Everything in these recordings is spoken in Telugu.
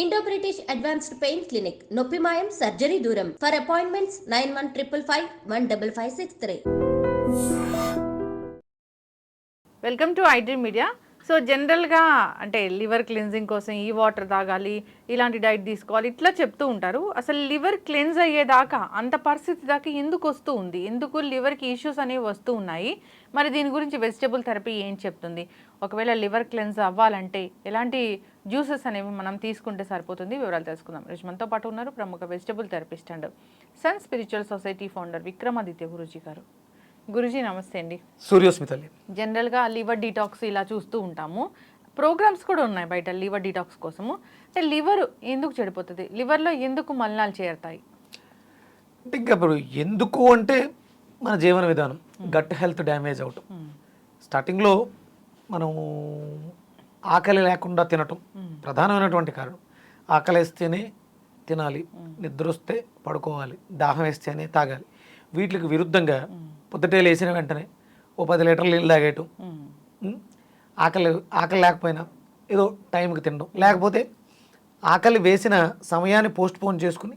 Indo British advanced pain clinic నొప్పి మాయం సర్జరీ దూరం for appointments 9155515563. Welcome to IT media. So జనరల్గా అంటే లివర్ క్లెన్జింగ్ కోసం ఈ వాటర్ తాగాలి, ఇలాంటి డైట్ తీసుకోవాలి, ఇట్లా చెప్తూ ఉంటారు. అసలు లివర్ క్లెన్స్ అయ్యేదాకా అంత పరిస్థితి దాకా ఎందుకు వస్తూ ఉంది, ఎందుకు లివర్కి ఇష్యూస్ అనేవి వస్తూ ఉన్నాయి? మరి దీని గురించి వెజిటబుల్ థెరపీ ఏం చెప్తుంది? ఒకవేళ లివర్ క్లెన్స్ అవ్వాలంటే ఎలాంటి జ్యూసెస్ అనేవి మనం తీసుకుంటే సరిపోతుంది? వివరాలు తెలుసుకుందాం. మనతో పాటు ఉన్నారు ప్రముఖ vegetable therapist and sun spiritual society founder Vikramaditya Guruji గారు. గురూజీ నమస్తే అండి. సూర్యోస్మితల్లి. జనరల్గా లివర్ డీటాక్స్ ఇలా చూస్తూ ఉంటాము, ప్రోగ్రామ్స్ కూడా ఉన్నాయి బయట లివర్ డీటాక్స్ కోసము. అంటే లివర్ ఎందుకు చెడిపోతుంది, లివర్లో ఎందుకు మలినాలు చేరుతాయి? అంటే ఇంకా ఇప్పుడు ఎందుకు అంటే మన జీవన విధానం, గట్ హెల్త్ డ్యామేజ్ అవటం. స్టార్టింగ్లో మనము ఆకలి లేకుండా తినటం ప్రధానమైనటువంటి కారణం. ఆకలి వేస్తేనే తినాలి, నిద్ర వస్తే పడుకోవాలి, దాహం వేస్తేనే తాగాలి. వీటికి విరుద్ధంగా పొద్దుటే లేచిన వెంటనే ఓ 10 లీటర్లు నీళ్ళు తాగేయటం, ఆకలి లేకపోయినా ఏదో టైంకి తినడం, లేకపోతే ఆకలి వేసిన సమయాన్ని పోస్ట్ పోన్ చేసుకుని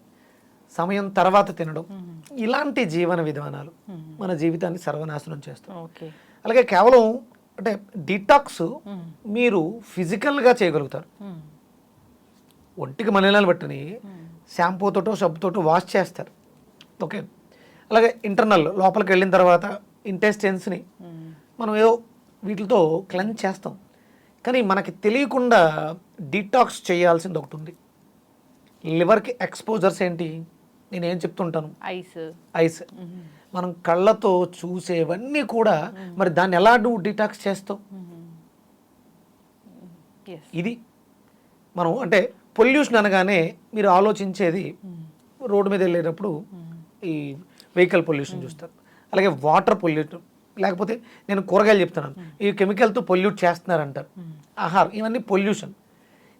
సమయం తర్వాత తినడం, ఇలాంటి జీవన విధానాలు మన జీవితాన్ని సర్వనాశనం చేస్తాం. అలాగే కేవలం అంటే డీటాక్స్ మీరు ఫిజికల్గా చేయగలుగుతారు. ఒంటికి మలినాలు బట్టని షాంపూతోటో సబ్బుతోటో వాష్ చేస్తారు, ఓకే. అలాగే ఇంటర్నల్ లోపలికి వెళ్ళిన తర్వాత ఇంటెస్టైన్స్ని మనం ఏదో వీటితో క్లెన్స్ చేస్తాం. కానీ మనకి తెలియకుండా డీటాక్స్ చేయాల్సింది ఒకటి ఉంది. లివర్కి ఎక్స్పోజర్స్ ఏంటి నేనేం చెప్తుంటాను, ఐస్. మనం కళ్ళతో చూసేవన్నీ కూడా మరి దాన్ని ఎలా నువ్వు డీటాక్స్ చేస్తావు? ఇది మనం అంటే పొల్యూషన్ అనగానే మీరు ఆలోచించేది రోడ్డు మీద వెళ్ళేటప్పుడు ఈ వెహికల్ పొల్యూషన్ చూస్తారు, అలాగే వాటర్ పొల్యూషన్, లేకపోతే నేను కూరగాయలు చెప్తున్నాను ఈ కెమికల్తో పొల్యూట్ చేస్తున్నారంటారు, ఆహారం, ఇవన్నీ పొల్యూషన్.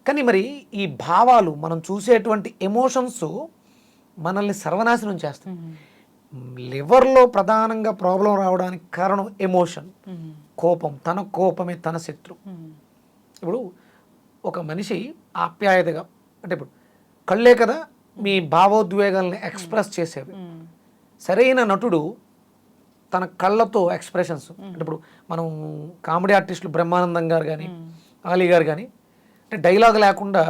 కానీ మరి ఈ భావాలు మనం చూసేటువంటి ఎమోషన్స్ మనల్ని సర్వనాశనం చేస్తాయి. లివర్లో ప్రధానంగా ప్రాబ్లం రావడానికి కారణం ఎమోషన్, కోపం. తన కోపమే తన శత్రు. ఇప్పుడు ఒక మనిషి ఆప్యాయతగా అంటే ఇప్పుడు కళ్ళే కదా మీ భావోద్వేగాల్ని ఎక్స్ప్రెస్ చేసేవి. సరైన నటుడు తన కళ్ళతో ఎక్స్ప్రెషన్స్, అంటే ఇప్పుడు మనం కామెడీ ఆర్టిస్టులు బ్రహ్మానందం గారు కానీ ఆలీ గారు కానీ అంటే డైలాగ్ లేకుండా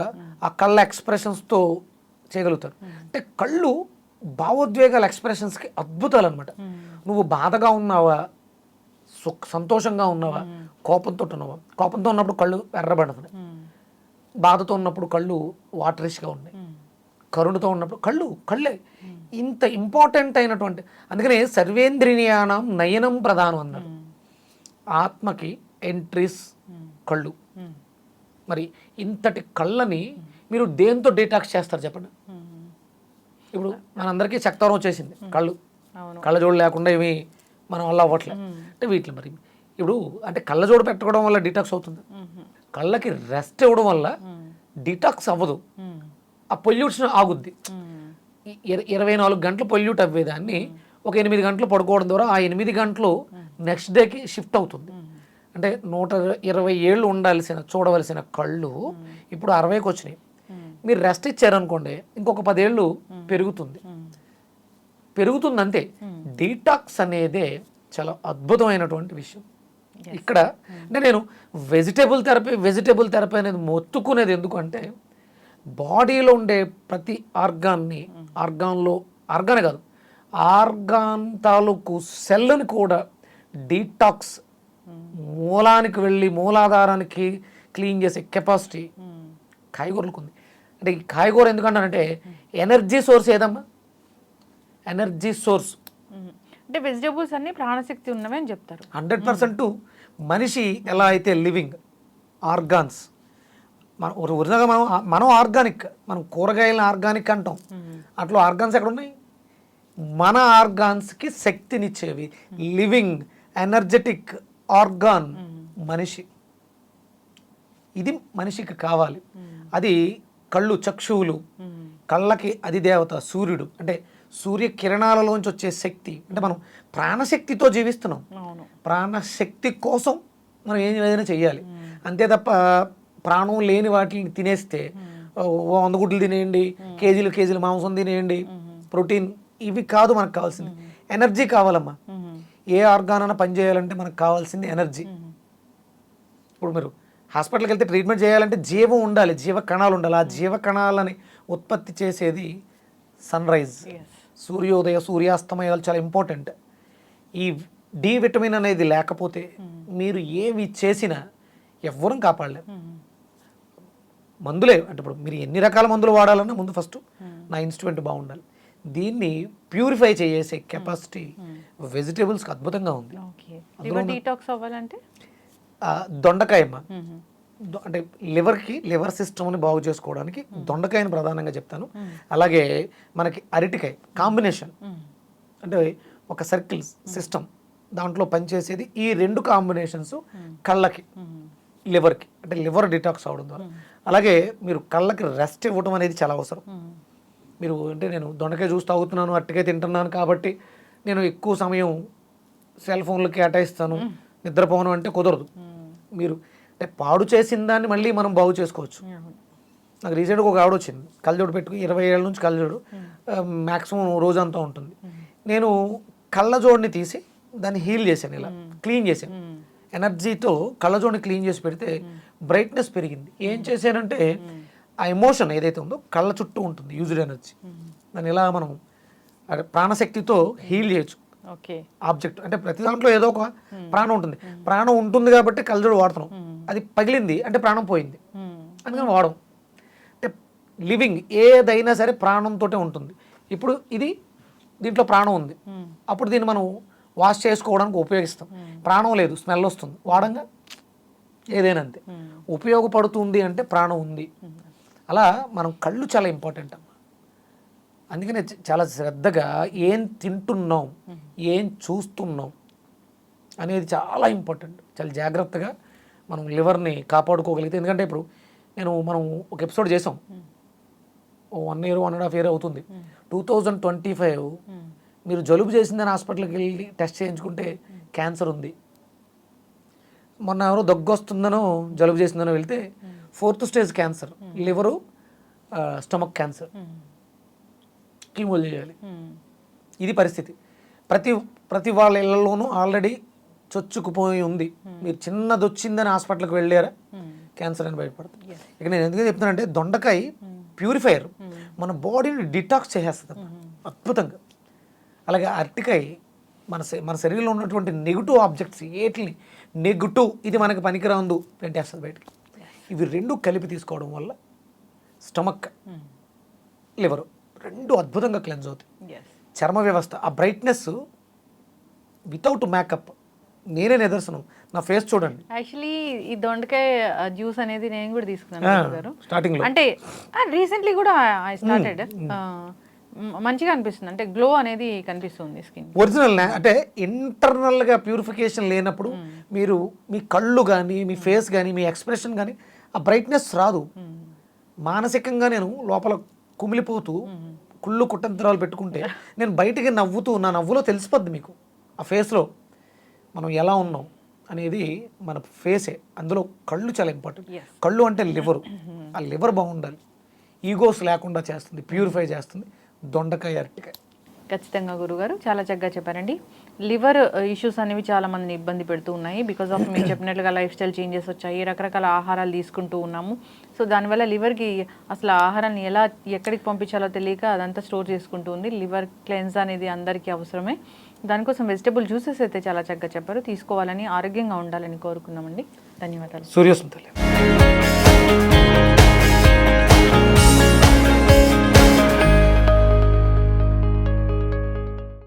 ఆ కళ్ళ ఎక్స్ప్రెషన్స్తో చేయగలుగుతారు. అంటే కళ్ళు భావోద్వేగాల ఎక్స్ప్రెషన్స్కి అద్భుతాలు అనమాట. నువ్వు బాధగా ఉన్నావా, సంతోషంగా ఉన్నావా, కోపంతో ఉన్నావా? కోపంతో ఉన్నప్పుడు కళ్ళు ఎర్రబడుతున్నాయి, బాధతో ఉన్నప్పుడు కళ్ళు వాటరిష్గా ఉన్నాయి, కరుణతో ఉన్నప్పుడు కళ్ళే ఇంత ఇంపార్టెంట్ అయినటువంటి. అందుకనే సర్వేంద్రియానం నయనం ప్రధానం అన్నారు. ఆత్మకి ఎంట్రీస్ కళ్ళు. మరి ఇంతటి కళ్ళని మీరు దేంతో డీటాక్స్ చేస్తారు చెప్పండి? ఇప్పుడు మనందరికీ శక్తవరం వచ్చేసింది, కళ్ళజోడు లేకుండా ఏమి మన వల్ల అవ్వట్లేదు. అంటే వీటిలో మరి ఇప్పుడు అంటే కళ్ళజోడు పెట్టుకోవడం వల్ల డీటాక్స్ అవుతుంది, కళ్ళకి రెస్ట్ ఇవ్వడం వల్ల డీటాక్స్ అవ్వదు, ఆ పొల్యూషన్ ఆగుద్ది. 24 గంటలు పొల్యూట్ అవ్వేదాన్ని ఒక 8 గంటలు పడుకోవడం ద్వారా ఆ 8 గంటలు నెక్స్ట్ డేకి షిఫ్ట్ అవుతుంది. అంటే 120 ఏళ్ళు చూడవలసిన కళ్ళు ఇప్పుడు 60కి వచ్చినాయి. మీరు రెస్ట్ ఇచ్చారనుకోండి ఇంకొక 10 ఏళ్ళు పెరుగుతుంది అంతే. డీటాక్స్ అనేదే చాలా అద్భుతమైనటువంటి విషయం. ఇక్కడ అంటే నేను వెజిటబుల్ థెరపీ అనేది మొత్తుకునేది ఎందుకంటే బాడీలో ఉండే ప్రతి ఆర్గానే కాదు, ఆర్గాన్ తాలూకు సెల్ని కూడా డీటాక్స్ మూలానికి వెళ్ళి మూలాధారానికి క్లీన్ చేసే కెపాసిటీ కాయగూరలకు ఉంది. అంటే ఈ కాయగూర ఎందుకంటానంటే ఎనర్జీ సోర్స్ ఏదమ్మా, ఎనర్జీ సోర్స్. అంటే వెజిటబుల్స్ అన్ని ప్రాణశక్తి ఉన్నవి అని చెప్తారు. 100%. మనిషి ఎలా అయితే లివింగ్ ఆర్గాన్స్ ఒరిజినల్గా మనం ఆర్గానిక్, మనం కూరగాయలను ఆర్గానిక్ అంటాం, అట్లా ఆర్గాన్స్ ఎక్కడ ఉన్నాయి? మన ఆర్గాన్స్కి శక్తినిచ్చేవి లివింగ్ ఎనర్జెటిక్ ఆర్గాన్ మనిషి. ఇది మనిషికి కావాలి. అది కళ్ళు, చక్షువులు. కళ్ళకి అది దేవత సూర్యుడు, అంటే సూర్యకిరణాలలోంచి వచ్చే శక్తి. అంటే మనం ప్రాణశక్తితో జీవిస్తున్నాం, ప్రాణశక్తి కోసం మనం ఏదైనా చెయ్యాలి అంతే తప్ప ప్రాణం లేని వాటిని తినేస్తే ఓ 100 గుడ్లు తినేయండి, కేజీలు మాంసం తినేయండి, ప్రోటీన్, ఇవి కాదు మనకు కావాల్సింది. ఎనర్జీ కావాలమ్మా. ఏ ఆర్గాన్ అయినా పని చేయాలంటే మనకు కావాల్సింది ఎనర్జీ. ఇప్పుడు మీరు హాస్పిటల్కి వెళ్తే ట్రీట్మెంట్ చేయాలంటే జీవం ఉండాలి, జీవ కణాలు ఉండాలి. ఆ జీవ కణాలని ఉత్పత్తి చేసేది సన్ రైజ్, సూర్యోదయ సూర్యాస్తమయాలు చాలా ఇంపార్టెంట్. ఈ డి విటమిన్ అనేది లేకపోతే మీరు ఏవి చేసినా ఎవ్వరం కాపాడలేము. మందులే అంటే ఇప్పుడు మీరు ఎన్ని రకాల మందులు వాడాలన్నా ముందు ఫస్ట్ నా ఇన్స్ట్రుమెంట్ బాగుండాలి. దీన్ని ప్యూరిఫై చేసే కెపాసిటీ వెజిటేబుల్స్కి అద్భుతంగా ఉంది. డీటాక్స్ అవ్వాలంటే దొండకాయమ్మ, అంటే లివర్ సిస్టమ్ని బాగు చేసుకోవడానికి దొండకాయని ప్రధానంగా చెప్తాను. అలాగే మనకి అరటికాయ కాంబినేషన్, అంటే ఒక సర్కిల్ సిస్టమ్ దాంట్లో పనిచేసేది ఈ 2 కాంబినేషన్స్ కళ్ళకి లివర్కి, అంటే లివర్ డిటాక్స్ అవడం ద్వారా. అలాగే మీరు కళ్ళకి రెస్ట్ ఇవ్వడం అనేది చాలా అవసరం. మీరు అంటే నేను దొండకాయ జ్యూస్ తాగుతున్నాను, అరటికాయ తింటున్నాను కాబట్టి నేను ఎక్కువ సమయం సెల్ ఫోన్లకి కేటాయిస్తాను, నిద్రపోను అంటే కుదరదు. మీరు అంటే పాడు చేసిన దాన్ని మళ్ళీ మనం బాగు చేసుకోవచ్చు. నాకు రీసెంట్గా ఒక ఆవిడ వచ్చింది, కళ్ళజోడు పెట్టుకుని 20 ఏళ్ళ నుంచి కళ్ళజోడు మ్యాక్సిమం రోజంతా ఉంటుంది. నేను కళ్ళజోడిని తీసి దాన్ని హీల్ చేశాను, ఇలా క్లీన్ చేశాను. ఎనర్జీతో కళ్ళజోడిని క్లీన్ చేసి పెడితే బ్రైట్నెస్ పెరిగింది. ఏం చేశానంటే ఆ ఎమోషన్ ఏదైతే ఉందో కళ్ళ చుట్టూ ఉంటుంది యూజ్డ్ ఎనర్జీ, దాన్ని ఇలా మనం ప్రాణశక్తితో హీల్ చేయొచ్చు. ఆబ్జెక్ట్ అంటే ప్రతి దాంట్లో ఏదో ఒక ప్రాణం ఉంటుంది. ప్రాణం ఉంటుంది కాబట్టి కళ్ళజోడు వాడుతున్నాం. అది పగిలింది అంటే ప్రాణం పోయింది, అందుకని వాడడం. అంటే లివింగ్ ఏదైనా సరే ప్రాణంతో ఉంటుంది. ఇప్పుడు దీంట్లో ప్రాణం ఉంది, అప్పుడు దీన్ని మనం వాష్ చేసుకోవడానికి ఉపయోగిస్తాం. ప్రాణం లేదు, స్మెల్ వస్తుంది, వాడంగా ఏదైనా అంతే. ఉపయోగపడుతుంది అంటే ప్రాణం ఉంది. అలా మనం కళ్ళు చాలా ఇంపార్టెంట్ అమ్మ. అందుకనే చాలా శ్రద్ధగా ఏం తింటున్నాం, ఏం చూస్తున్నాం అనేది చాలా ఇంపార్టెంట్. చాలా జాగ్రత్తగా మనం లివర్ని కాపాడుకోగలిగితే. ఎందుకంటే ఇప్పుడు మనం ఒక ఎపిసోడ్ చేసాం, 1 year 1.5 year అవుతుంది. 2025 మీరు జలుబు చేసిందని హాస్పిటల్కి వెళ్ళి టెస్ట్ చేయించుకుంటే క్యాన్సర్ ఉంది. మొన్న ఎవరో దగ్గు వస్తుందనో జలుబు చేసిందనో వెళ్తే 4th stage cancer, liver stomach cancer, కీమోలు చేయాలి. ఇది పరిస్థితి. ప్రతి వాళ్ళ ఇళ్లలోనూ ఆల్రెడీ చొచ్చుకుపోయి ఉంది. మీరు చిన్నది వచ్చిందని హాస్పిటల్కి వెళ్ళారా క్యాన్సర్ అని బయటపడుతుంది. ఇక నేను ఎందుకు చెప్తున్నానంటే దొండకాయ ప్యూరిఫైయర్, మన బాడీని డిటాక్స్ చేసేస్తుంది అద్భుతంగా. అలాగే అరటికాయ మన శరీరంలో ఉన్నటువంటి నెగిటివ్ ఆబ్జెక్ట్స్ ఏటిని నెగిటివ్ ఇది మనకి పనికిరాందు పెట్టేస్తుంది బయటికి. ఇవి 2 కలిపి తీసుకోవడం వల్ల స్టమక్, లివర్ 2 అద్భుతంగా క్లెన్స్ అవుతాయి. చర్మ వ్యవస్థ, ఆ బ్రైట్నెస్ వితౌట్ మేకప్ నేనే నిదర్శనం. నా ఫేస్ చూడండి. యాక్చువల్లీ ఈ దొండకాయ జ్యూస్ అనేది నేను కూడా తీసుకున్నాను స్టార్టింగ్ లో. అంటే రీసెంట్లీ కూడా ఐ స్టార్టెడ్. మంచిగా అనిపిస్తుంది, అంటే గ్లో అనేది కనిపిస్తుంది స్కిన్. ఒరిజినల్ అంటే ఇంటర్నల్గా ప్యూరిఫికేషన్ లేనప్పుడు మీరు మీ కళ్ళు కానీ మీ ఫేస్ కానీ మీ ఎక్స్ప్రెషన్ కానీ ఆ బ్రైట్నెస్ రాదు. మానసికంగా నేను లోపల కుమిలిపోతూ కుళ్ళు కుట్టంతరాలు పెట్టుకుంటే నేను బయటికి నవ్వుతూ నా నవ్వులో తెలిసిపోద్ది మీకు. ఆ ఫేస్లో మనం ఎలా ఉన్నాం అనేది మన ఫేసే. అందులో కళ్ళు చాలా ఇంపార్టెంట్. కళ్ళు అంటే లివరు, ఆ లివర్ బాగుండాలి. ఈగోస్ లేకుండా చేస్తుంది, ప్యూరిఫై చేస్తుంది దొండకాయ, అరటికాయ. ఖచ్చితంగా గురుగారు చాలా చక్కగా చెప్పారండి. లివర్ ఇష్యూస్ అనేవి చాలా మందిని ఇబ్బంది పెడుతూ ఉన్నాయి. బికాస్ ఆఫ్ మీరు చెప్పినట్లుగా లైఫ్ స్టైల్ చేంజెస్ వచ్చాయి, రకరకాల ఆహారాలు తీసుకుంటూ ఉన్నాము. సో దానివల్ల లివర్కి అసలు ఆహారాన్ని ఎక్కడికి పంపించాలో తెలియక అదంతా స్టోర్ చేసుకుంటూ ఉంది. లివర్ క్లెన్స్ అనేది అందరికీ అవసరమే. దానికోసం వెజిటబుల్ జ్యూసెస్ అయితే చాలా చక్కగా చెప్పారు. తీసుకోవాలని, ఆరోగ్యంగా ఉండాలని కోరుకుందామండి. ధన్యవాదాలు. సూర్యోస్మితలే.